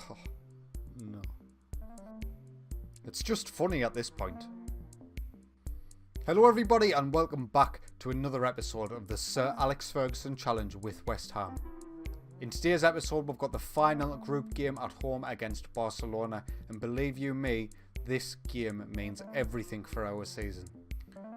Oh, no. It's just funny at this point. Hello everybody and welcome back to another episode of the Sir Alex Ferguson Challenge with West Ham. In today's episode we've got the final group game at home against Barcelona, and believe you me, this game means everything for our season.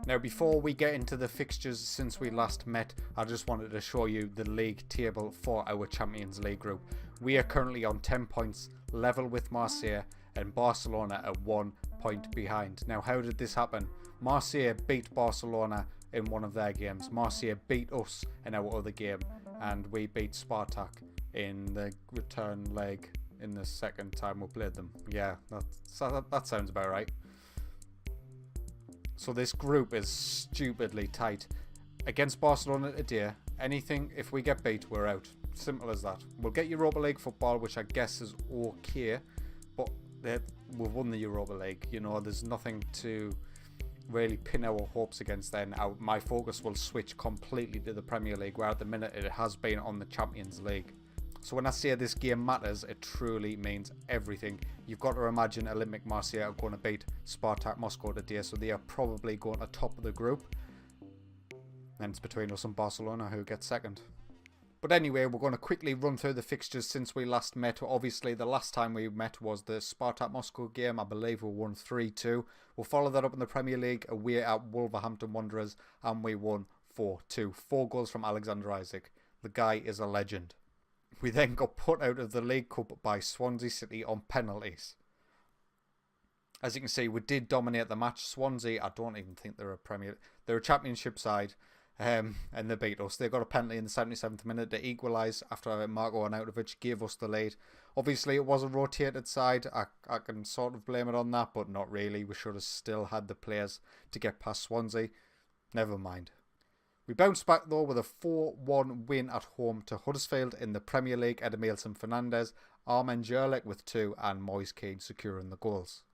Now before we get into the fixtures since we last met, I just wanted to show you the league table for our Champions League group. We are currently on 10 points, level with Marseille, and Barcelona are 1 point behind. Now how did this happen? Marseille beat Barcelona in one of their games. Marseille beat us in our other game, and we beat Spartak in the return leg in the second time we played them. Yeah, that sounds about right. So this group is stupidly tight. Against Barcelona today, anything, if we get beat, we're out. Simple as that. We'll get Europa League football, which I guess is okay, but we've won the Europa League. You know, there's nothing to really pin our hopes against then. My focus will switch completely to the Premier League, where at the minute it has been on the Champions League. So when I say this game matters, it truly means everything. You've got to imagine Olympic Marseille are going to beat Spartak Moscow today, so they are probably going to top of the group. And it's between us and Barcelona who gets second. But anyway, we're going to quickly run through the fixtures since we last met. Obviously, the last time we met was the Spartak Moscow game. I believe we won 3-2. We'll follow that up in the Premier League away at Wolverhampton Wanderers, and we won 4-2. 4 goals from Alexander Isak. The guy is a legend. We then got put out of the League Cup by Swansea City on penalties. As you can see, we did dominate the match. Swansea, I don't even think they're a Championship side. And they beat us. They got a penalty in the 77th minute to equalise after Marko Arnautovic gave us the lead. Obviously, it was a rotated side. I can sort of blame it on that, but not really. We should have still had the players to get past Swansea. Never mind. We bounced back though with a 4-1 win at home to Huddersfield in the Premier League. Edmilson Fernandez, Armen Jurlic with 2, and Moise Kean securing the goals.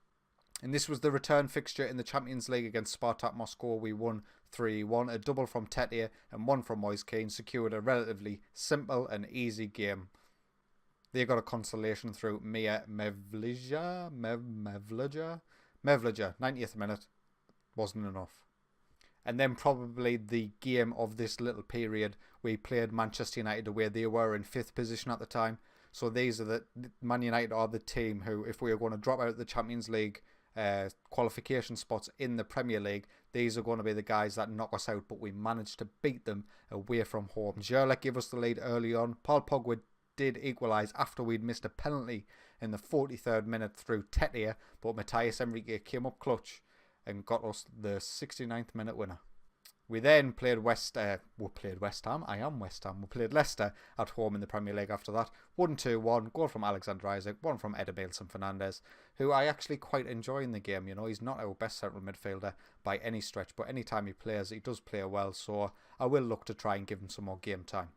And this was the return fixture in the Champions League against Spartak Moscow. We won 3-1. A double from Tete and one from Moise Kean secured a relatively simple and easy game. They got a consolation through Mia Mevlija, 90th minute. Wasn't enough. And then probably the game of this little period, we played Manchester United away. They were in 5th position at the time. So these are the Man United are the team who, if we are going to drop out the Champions League qualification spots in the Premier League, these are going to be the guys that knock us out, but we managed to beat them away from home. Jurlic gave us the lead early on. Paul Pogba did equalise after we'd missed a penalty in the 43rd minute through Tete, but Matthias Enrique came up clutch and got us the 69th minute winner. We then played West Ham. We played Leicester at home in the Premier League after that. 1-2-1. Goal from Alexander Isak. One from Edmilson Fernandez, who I actually quite enjoy in the game. You know, he's not our best central midfielder by any stretch, but anytime he plays, he does play well. So I will look to try and give him some more game time.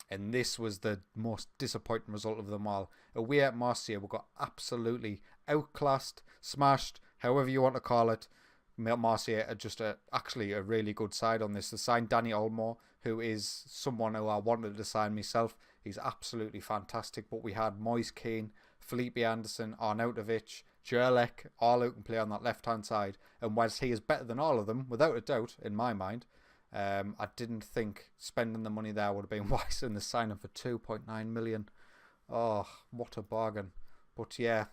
And this was the most disappointing result of them all. Away at Marseille, we got absolutely outclassed, smashed, however you want to call it. Marseille are just actually a really good side on this. They signed Danny Olmo, who is someone who I wanted to sign myself. He's absolutely fantastic. But we had Moise Kean, Felipe Anderson, Arnautovic, Jurlic, all who can play on that left-hand side. And whilst he is better than all of them, without a doubt, in my mind, I didn't think spending the money there would have been wise than the signing for 2.9 million. Oh, what a bargain. But yeah,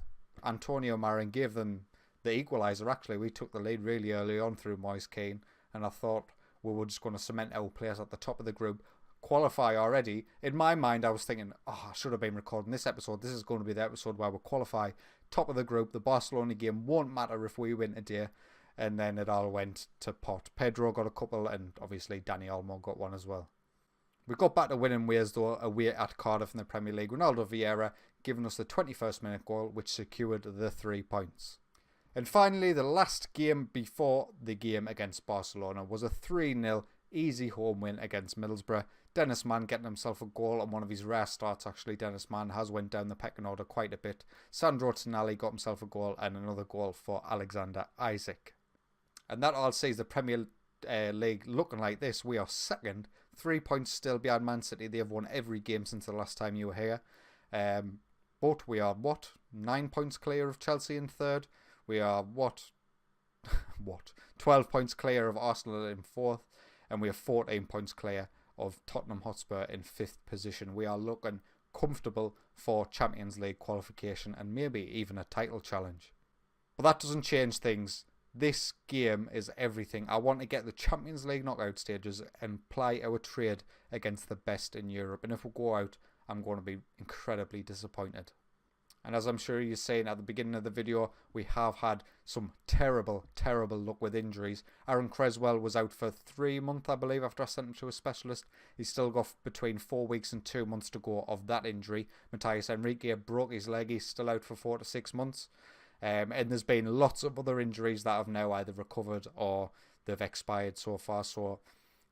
Antonio Marin gave them the equaliser. Actually, we took the lead really early on through Moise Kean, and I thought we were just going to cement our players at the top of the group, qualify already. In my mind, I was thinking, I should have been recording this episode. This is going to be the episode where we qualify top of the group. The Barcelona game won't matter if we win today. And then it all went to pot. Pedro got a couple, and obviously Danny Olmo got one as well. We got back to winning ways though, away at Cardiff in the Premier League. Ronaldo Vieira giving us the 21st minute goal, which secured the 3 points. And finally, the last game before the game against Barcelona was a 3-0 easy home win against Middlesbrough. Dennis Mann getting himself a goal on one of his rare starts. Actually, Dennis Mann has went down the pecking order quite a bit. Sandro Tonali got himself a goal, and another goal for Alexander Isak. And that all sees the Premier League looking like this. We are second, 3 points still behind Man City. They have won every game since the last time you were here. But we are, 9 points clear of Chelsea in third. We are, 12 points clear of Arsenal in fourth. And we are 14 points clear of Tottenham Hotspur in fifth position. We are looking comfortable for Champions League qualification and maybe even a title challenge. But that doesn't change things. This game is everything. I want to get the Champions League knockout stages and ply our trade against the best in Europe. And if we go out, I'm going to be incredibly disappointed. And as I'm sure you're saying at the beginning of the video, we have had some terrible, terrible luck with injuries. Aaron Creswell was out for 3 months, I believe, after I sent him to a specialist. He's still got between 4 weeks and 2 months to go of that injury. Matthias Enrique broke his leg. He's still out for 4 to 6 months. And there's been lots of other injuries that have now either recovered or they've expired so far. So,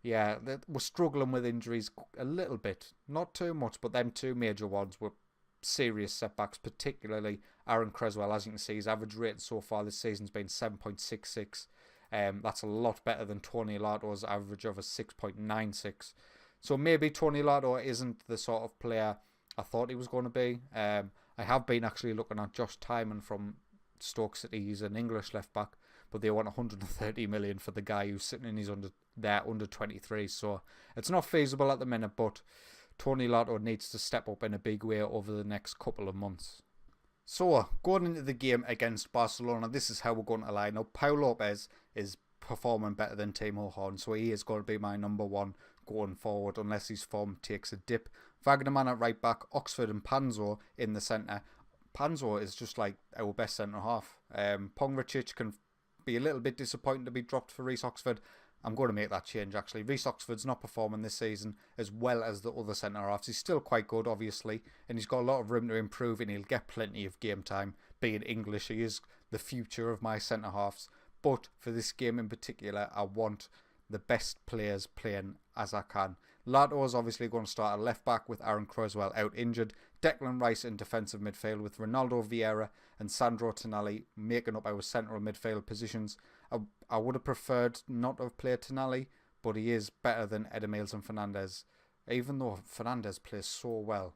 yeah, we're struggling with injuries a little bit. Not too much, but them two major ones were serious setbacks, particularly Aaron Creswell. As you can see, his average rating so far this season's been 7.66. That's a lot better than Tony Lato's average of a 6.96. So maybe Tony Lato isn't the sort of player I thought he was going to be. I have been actually looking at Josh Tymon from Stoke City. He's an English left back, but they want 130 million for the guy who's sitting in his under 23. So it's not feasible at the minute, but Tony Lato needs to step up in a big way over the next couple of months. So, going into the game against Barcelona, this is how we're going to line up. Pau Lopez is performing better than Timo Horn, so he is going to be my number one going forward unless his form takes a dip. Wagnerman at right back, Oxford and Panzo in the centre. Panzo is just like our best centre half. Pongracic can be a little bit disappointing to be dropped for Reece Oxford. I'm going to make that change actually. Reece Oxford's not performing this season as well as the other centre halves. He's still quite good obviously, and he's got a lot of room to improve, and he'll get plenty of game time. Being English, he is the future of my centre halves. But for this game in particular, I want the best players playing as I can. Lato is obviously going to start at left back with Aaron Creswell out injured. Declan Rice in defensive midfield with Ronaldo Vieira and Sandro Tonali making up our central midfield positions. I would have preferred not to have played Tonali, but he is better than Edemils and Fernandes, even though Fernandes plays so well.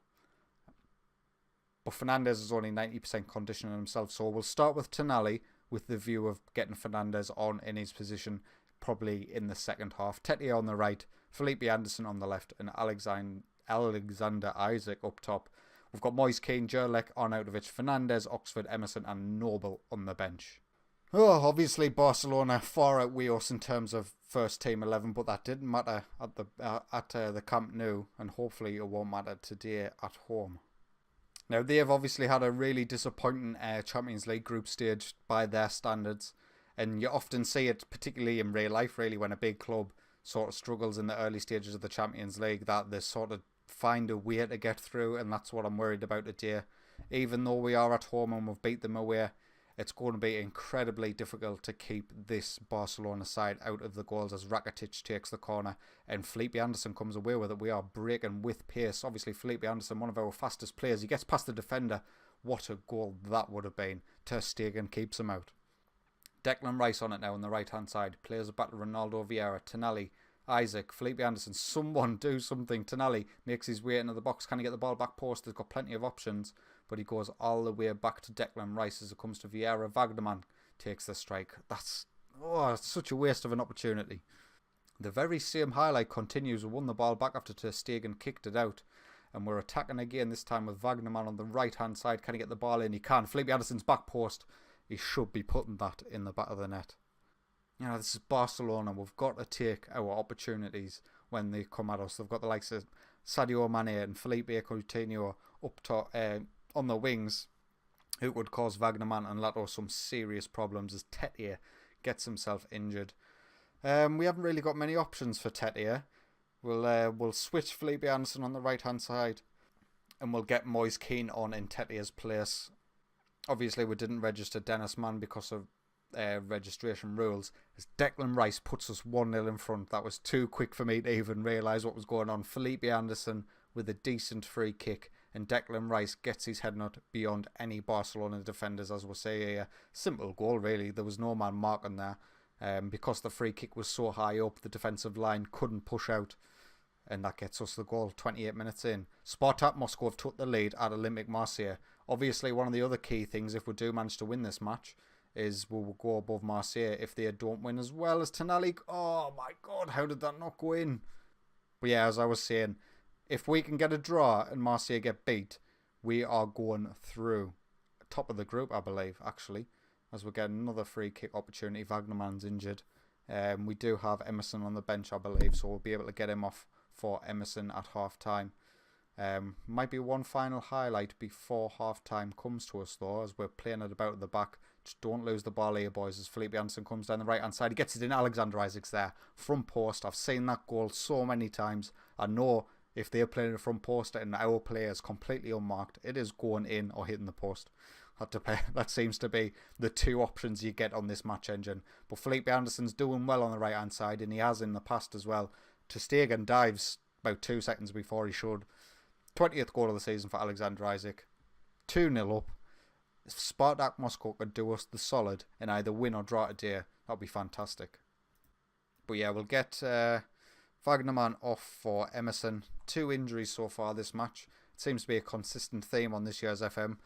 But Fernandes is only 90% conditioning himself, so we'll start with Tonali with the view of getting Fernandes on in his position, probably in the second half. Tete on the right, Felipe Anderson on the left, and Alexander Isaac up top. We've got Moise Kean, Jurlek, Arnautovic, Fernandes, Oxford, Emerson and Noble on the bench. Oh, obviously Barcelona far outweigh us in terms of first team 11, but that didn't matter at the Camp Nou, and hopefully it won't matter today at home. Now, they have obviously had a really disappointing Champions League group stage by their standards, and you often see it, particularly in real life, really, when a big club sort of struggles in the early stages of the Champions League, that they sort of find a way to get through, and that's what I'm worried about today. Even though we are at home and we've beat them away, it's going to be incredibly difficult to keep this Barcelona side out of the goals as Rakitic takes the corner and Felipe Anderson comes away with it. We are breaking with pace. Obviously, Felipe Anderson, one of our fastest players. He gets past the defender. What a goal that would have been. Ter Stegen keeps him out. Declan Rice on it now on the right-hand side. Plays it back to Ronaldo Vieira, Tonali, Isaac, Felipe Anderson. Someone do something. Tonali makes his way into the box. Can he get the ball back post? They've got plenty of options, but he goes all the way back to Declan Rice as it comes to Vieira. Wagnerman takes the strike. That's such a waste of an opportunity. The very same highlight continues. We won the ball back after Ter Stegen kicked it out, and we're attacking again, this time with Wagnerman on the right-hand side. Can he get the ball in? He can. Felipe Anderson's back post. He should be putting that in the back of the net. You know, this is Barcelona. We've got to take our opportunities when they come at us. They've got the likes of Sadio Mane and Felipe Coutinho up top on the wings, who would cause Wagnerman and Lato some serious problems as Tete gets himself injured. We haven't really got many options for Tete. We'll switch Felipe Anderson on the right hand side, and we'll get Moise Kean on in Tete's place. Obviously, we didn't register Dennis Mann because of registration rules, as Declan Rice puts us 1-0 in front. That was too quick for me to even realise what was going on. Felipe Anderson with a decent free kick, and Declan Rice gets his head nut beyond any Barcelona defenders, as we'll say here. Simple goal, really. There was no man marking there. Because the free kick was so high up, the defensive line couldn't push out, and that gets us the goal 28 minutes in. Spartak Moscow have took the lead at Olympic Marseille Obviously, one of the other key things, if we do manage to win this match, is we will go above Marseille. If they don't win as well as Tonali, oh my God, how did that not go in? But yeah, as I was saying, if we can get a draw and Marseille get beat, we are going through. Top of the group, I believe, actually, as we get another free kick opportunity. Wagnerman's injured. We do have Emerson on the bench, I believe, so we'll be able to get him off for Emerson at half time. Might be one final highlight before half time comes to us, though, as we're playing it about at the back. Just don't lose the ball here, boys, as Felipe Anderson comes down the right hand side. He gets it in. Alexander Isak's there, front post. I've seen that goal so many times. I know if they're playing the front post and our player is completely unmarked, it is going in or hitting the post. That seems to be the two options you get on this match engine. But Felipe Anderson's doing well on the right hand side, and he has in the past as well. Ter Stegen dives about 2 seconds before he should. 20th goal of the season for Alexander Isak. 2-0 up. If Spartak Moscow could do us the solid and either win or draw today, that'd be fantastic. But yeah, we'll get Wagnerman off for Emerson. 2 injuries so far this match. It seems to be a consistent theme on this year's FM.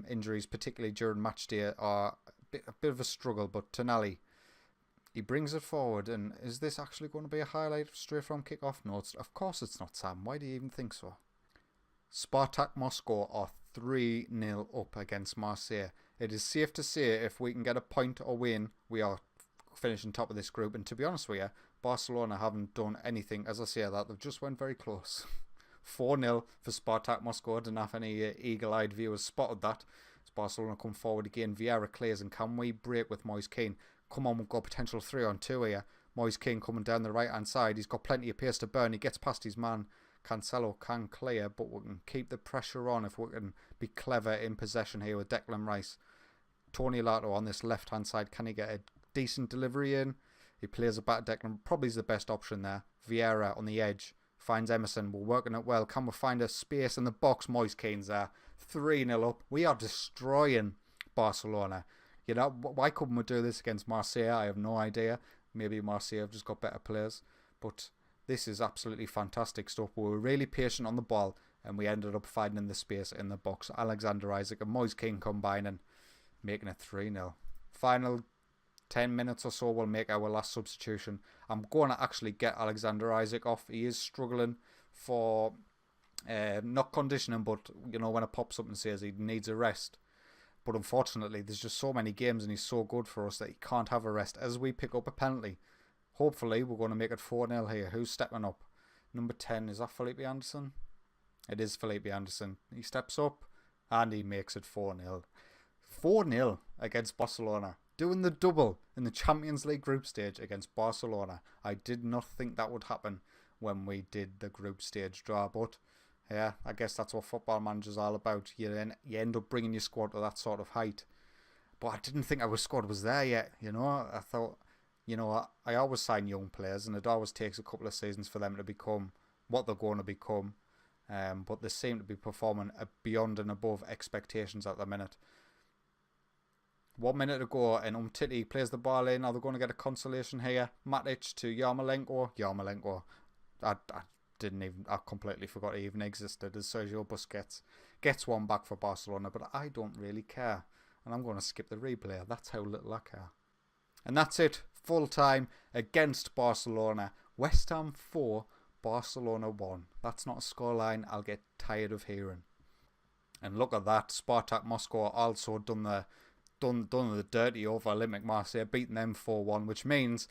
Injuries, particularly during match day, are a bit of a struggle. But Tonali, he brings it forward. And is this actually going to be a highlight straight from kick-off? No, of course it's not, Sam. Why do you even think so? Spartak Moscow are 3-0 up against Marseille. It is safe to say if we can get a point or win, we are finishing top of this group. And to be honest with you, Barcelona haven't done anything. As I say that, they've just went very close. 4-0 for Spartak Moscow. I don't know if any eagle-eyed viewers spotted that. As Barcelona come forward again, Vieira clears, and can we break with Moise Kean? Come on, we've got potential 3-on-2 here. Moise Kean coming down the right-hand side. He's got plenty of pace to burn. He gets past his man. Cancelo can clear, but we can keep the pressure on if we can be clever in possession here with Declan Rice. Tony Lato on this left-hand side. Can he get a decent delivery in? He plays it back to Declan. Probably is the best option there. Vieira on the edge. Finds Emerson. We're working it well. Can we find a space in the box? Moise Kean's there. 3-0 up. We are destroying Barcelona. You know, why couldn't we do this against Marseille? I have no idea. Maybe Marseille have just got better players. But this is absolutely fantastic stuff. We were really patient on the ball, and we ended up finding the space in the box. Alexander Isak and Moise Kean combining, making it 3-0. Final 10 minutes or so, we'll make our last substitution. I'm going to actually get Alexander Isak off. He is struggling for not conditioning, but you know, when it pops up and says he needs a rest. But unfortunately, there's just so many games and he's so good for us that he can't have a rest as we pick up a penalty. Hopefully, we're going to make it 4-0 here. Who's stepping up? Number 10, is that Felipe Anderson? It is Felipe Anderson. He steps up and he makes it 4-0. 4-0 against Barcelona. Doing the double in the Champions League group stage against Barcelona. I did not think that would happen when we did the group stage draw. But yeah, I guess that's what Football Manager's all about. You end up bringing your squad to that sort of height. But I didn't think our squad was there yet. You know, I thought, you know, I always sign young players and it always takes a couple of seasons for them to become what they're going to become. But they seem to be performing beyond and above expectations at the minute. 1 minute to go and Umtiti plays the ball in. Are they going to get a consolation here? Matic to Yarmolenko. I completely forgot he even existed, as Sergio Busquets gets one back for Barcelona, but I don't really care. And I'm going to skip the replay. That's how little I care. And that's it. Full time against Barcelona. West Ham 4, Barcelona 1. That's not a scoreline I'll get tired of hearing. And look at that. Spartak Moscow also done the dirty over Olympic Marseille, beating them 4-1, which means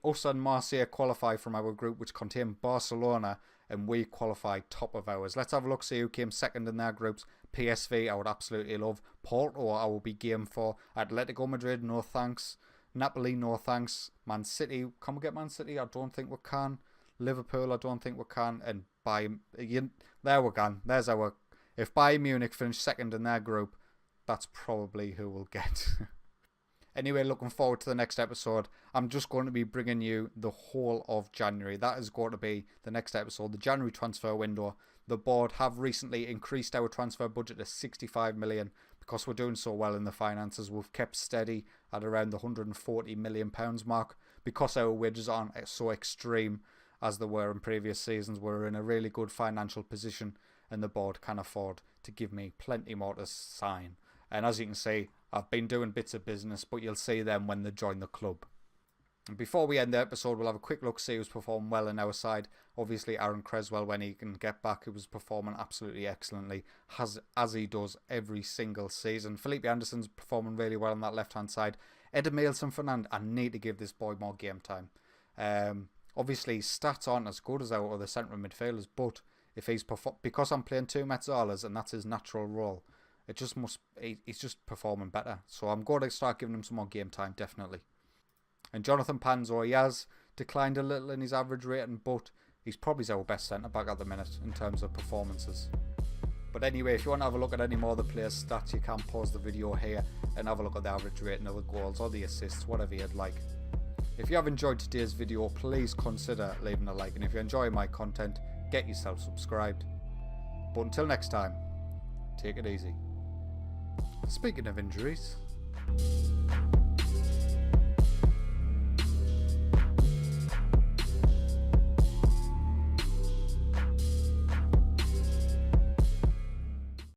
us and Marseille qualify from our group, which contained Barcelona, and we qualify top of ours. Let's have a look, see who came second in their groups. PSV, I would absolutely love. Porto, I will be game for. Atletico Madrid, no thanks. Napoli, no thanks. Man City, can we get Man City? I don't think we can. Liverpool, I don't think we can. And there we go. There's our. If Bayern Munich finish second in their group, that's probably who we'll get. Anyway, looking forward to the next episode. I'm just going to be bringing you the whole of January. That is going to be the next episode, the January transfer window. The board have recently increased our transfer budget to 65 million because we're doing so well in the finances. We've kept steady at around the £140 million mark because our wages aren't so extreme as they were in previous seasons. We're in a really good financial position. and the board can afford to give me plenty more to sign. And as you can see, I've been doing bits of business, but you'll see them when they join the club. And before we end the episode, we'll have a quick look, see who's performing well on our side. Obviously, Aaron Creswell, when he can get back, he was performing absolutely excellently, as he does every single season. Felipe Anderson's performing really well on that left-hand side. Edemilson Fernand, I need to give this boy more game time. Obviously, his stats aren't as good as our other centre midfielders, but if he's because I'm playing two Metzalas and that's his natural role, he's just performing better. So I'm going to start giving him some more game time, definitely. And Jonathan Panzo, he has declined a little in his average rating, but he's probably our best centre-back at the minute in terms of performances. But anyway, if you want to have a look at any more of the players' stats, you can pause the video here and have a look at the average rating of the goals or the assists, whatever you'd like. If you have enjoyed today's video, please consider leaving a like, and if you enjoy my content, get yourself subscribed. But until next time, take it easy. Speaking of injuries...